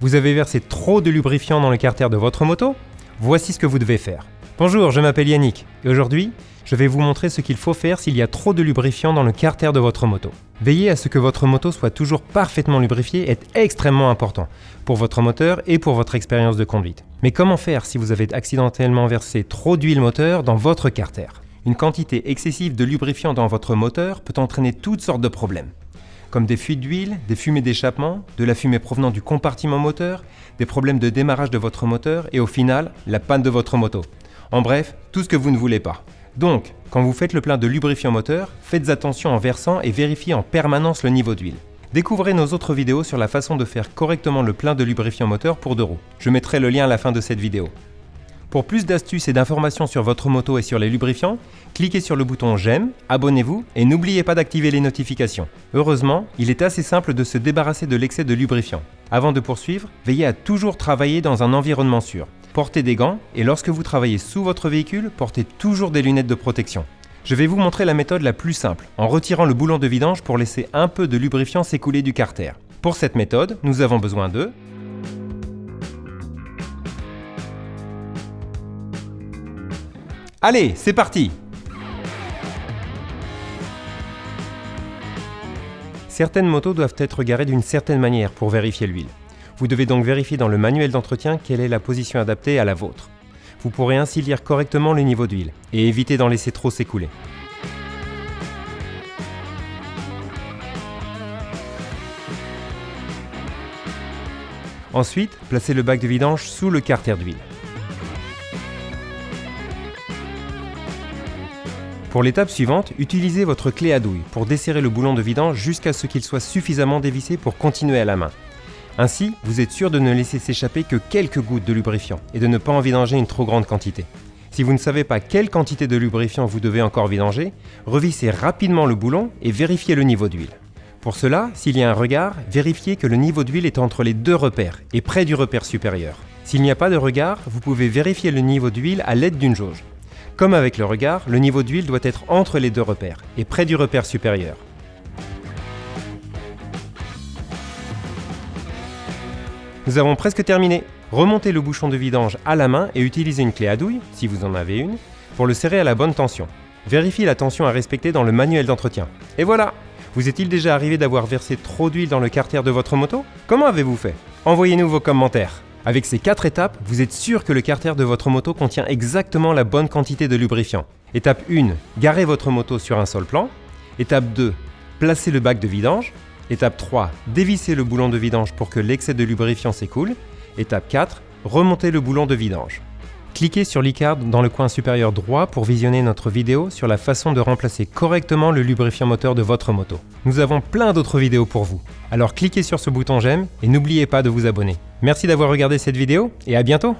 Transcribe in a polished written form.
Vous avez versé trop de lubrifiant dans le carter de votre moto? Voici ce que vous devez faire. Bonjour, je m'appelle Yannick et aujourd'hui, je vais vous montrer ce qu'il faut faire s'il y a trop de lubrifiant dans le carter de votre moto. Veillez à ce que votre moto soit toujours parfaitement lubrifiée est extrêmement important pour votre moteur et pour votre expérience de conduite. Mais comment faire si vous avez accidentellement versé trop d'huile moteur dans votre carter? Une quantité excessive de lubrifiant dans votre moteur peut entraîner toutes sortes de problèmes, comme des fuites d'huile, des fumées d'échappement, de la fumée provenant du compartiment moteur, des problèmes de démarrage de votre moteur et au final, la panne de votre moto. En bref, tout ce que vous ne voulez pas. Donc, quand vous faites le plein de lubrifiant moteur, faites attention en versant et vérifiez en permanence le niveau d'huile. Découvrez nos autres vidéos sur la façon de faire correctement le plein de lubrifiant moteur pour 2 roues. Je mettrai le lien à la fin de cette vidéo. Pour plus d'astuces et d'informations sur votre moto et sur les lubrifiants, cliquez sur le bouton j'aime, abonnez-vous et n'oubliez pas d'activer les notifications. Heureusement, il est assez simple de se débarrasser de l'excès de lubrifiant. Avant de poursuivre, veillez à toujours travailler dans un environnement sûr. Portez des gants et lorsque vous travaillez sous votre véhicule, portez toujours des lunettes de protection. Je vais vous montrer la méthode la plus simple, en retirant le boulon de vidange pour laisser un peu de lubrifiant s'écouler du carter. Pour cette méthode, nous avons besoin de Allez, c'est parti! Certaines motos doivent être garées d'une certaine manière pour vérifier l'huile. Vous devez donc vérifier dans le manuel d'entretien quelle est la position adaptée à la vôtre. Vous pourrez ainsi lire correctement le niveau d'huile et éviter d'en laisser trop s'écouler. Ensuite, placez le bac de vidange sous le carter d'huile. Pour l'étape suivante, utilisez votre clé à douille pour desserrer le boulon de vidange jusqu'à ce qu'il soit suffisamment dévissé pour continuer à la main. Ainsi, vous êtes sûr de ne laisser s'échapper que quelques gouttes de lubrifiant et de ne pas en vidanger une trop grande quantité. Si vous ne savez pas quelle quantité de lubrifiant vous devez encore vidanger, revissez rapidement le boulon et vérifiez le niveau d'huile. Pour cela, s'il y a un regard, vérifiez que le niveau d'huile est entre les 2 repères et près du repère supérieur. S'il n'y a pas de regard, vous pouvez vérifier le niveau d'huile à l'aide d'une jauge. Comme avec le regard, le niveau d'huile doit être entre les 2 repères et près du repère supérieur. Nous avons presque terminé. Remontez le bouchon de vidange à la main et utilisez une clé à douille, si vous en avez une, pour le serrer à la bonne tension. Vérifiez la tension à respecter dans le manuel d'entretien. Et voilà! Vous est-il déjà arrivé d'avoir versé trop d'huile dans le carter de votre moto? Comment avez-vous fait? Envoyez-nous vos commentaires. Avec ces 4 étapes, vous êtes sûr que le carter de votre moto contient exactement la bonne quantité de lubrifiant. Étape 1, garez votre moto sur un sol plan. Étape 2, placez le bac de vidange. Étape 3, dévissez le boulon de vidange pour que l'excès de lubrifiant s'écoule. Étape 4, remontez le boulon de vidange. Cliquez sur l'icône dans le coin supérieur droit pour visionner notre vidéo sur la façon de remplacer correctement le lubrifiant moteur de votre moto. Nous avons plein d'autres vidéos pour vous. Alors cliquez sur ce bouton j'aime et n'oubliez pas de vous abonner. Merci d'avoir regardé cette vidéo et à bientôt!